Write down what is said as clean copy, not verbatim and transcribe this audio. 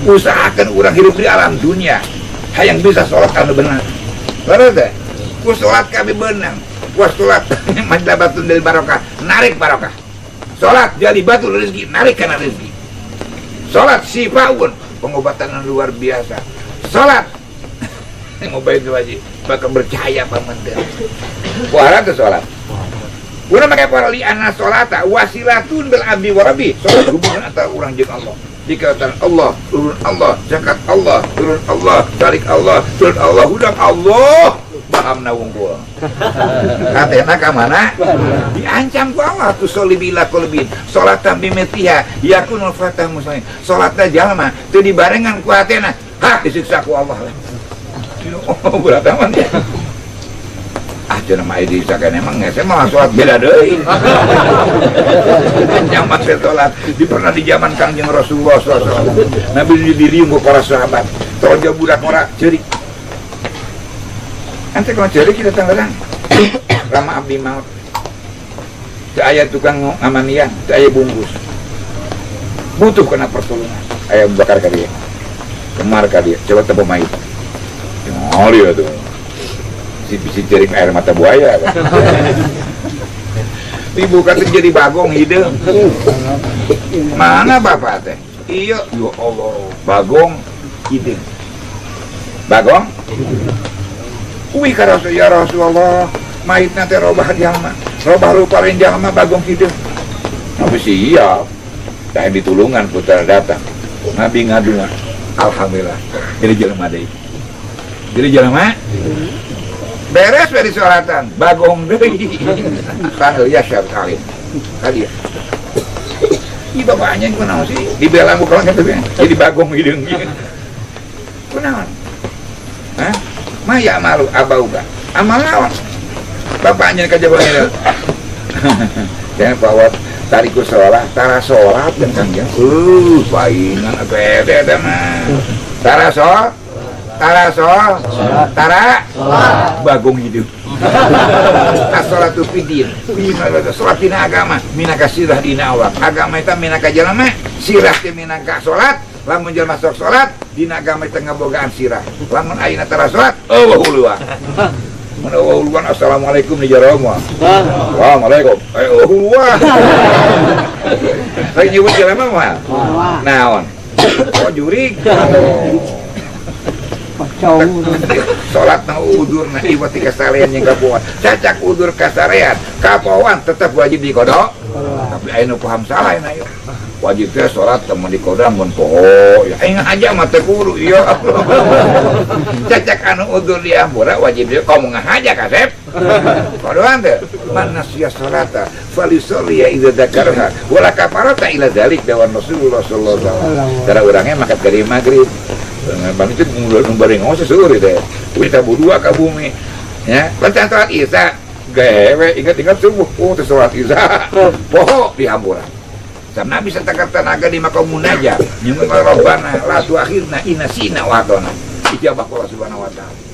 usahakan orang hidup di alam dunia hayang bisa sholat kami benang bener deh ku sholat kami benang ku sholat majlabatun dari barokah narik barokah sholat jadi batu rezeki narik karena rezeki sholat sifaun pengobatan yang luar biasa sholat ngobain itu wajib bakal bercahaya pamandir puara ke sholat guna pakai para li'ana sholata wasilatun bil abdi warabi sholat hubungan antara orang jeung Allah dikatakan Allah, turun Allah, zakat Allah, turun Allah, tarik Allah, turun Allah, hudang Allah paham na wungkul katena ka mana? Diancam ku Allah tu solibila kolbin sholatan bimetiha yakunul fatah muslim sholatna jalma tu dibarengan ku hatena hak disiksa ku Allah oh berat aman ya jangan main disakan emang saya malah sholat beda deh nyaman saya sholat pernah di zaman Kangjeng Rasulullah SAW Nabi diriung ke para sahabat toja budak ora cerik nanti kalau cerik kita tanggalan Rama abdi maut saya tukang amanian saya bungkus butuh kena pertolongan ayah bakar ke dia kemar ke dia coba tepuk main oh dia tuh si jaring air mata buaya kan? Dibuka jadi bagong hidung mana bapak teh iya ya Allah bagong hidung bagong uwi ka Rasul ya Rasulullah mait nanti robah jalma robah rupa lain jalma bagong hidung Nabi siap dah ditulungan putar datang Nabi ngadungan alhamdulillah jadi jalma deh jadi jalma beres dari sholatan bagong deui panggil ya syar kali kali ya i bapaknya kunaon sih dibelang bukan gitu jadi bagong hidung kunaon hah maya malu abauga amal naon bapaknya kajabannya jangan bawa tariku sholat tara sholat dan kangjeng paingan beda mah tara sholat tara bagong hidup as-sholatu fidin sholat dina agama minaka sirah dina awak agama itu minaka jalma sirah itu minaka sholat lamun jalma sok sholat dina agama itu ngabogaan sirah lamun ayeuna tara sholat huluan huluan assalamualaikum di jaroma waalaikum huluan lagi nyebut jalma mah naon oh jurig sholat na udur na iwati kasarean yang kapuan cacak udur kasarean kapuan tetap wajib dikodok tapi ayo paham salah na yuk wajib teh sholat teman dikodok mun poho ya aing aja mata guru iya cacak anu udur di ampura wajib dia kamu ngahaja kasep kodokan teh man nasiya sholata falisolli ya idza dzakarha wala kafarata ila dzalik dawan Rasulullah sallallahu alaihi wasallam cara urangnya makan dari maghrib bang itu numbaring ngos seueur teh kita berdua ka bumi ya lancan salat isya gawe ingat subuh teh salat isya poho di hampura samna bisa takar tenaga di makom munajat nyeun rabbana la tuakhirna inna sina wa atana ijabah Allah subhanahu wa ta'ala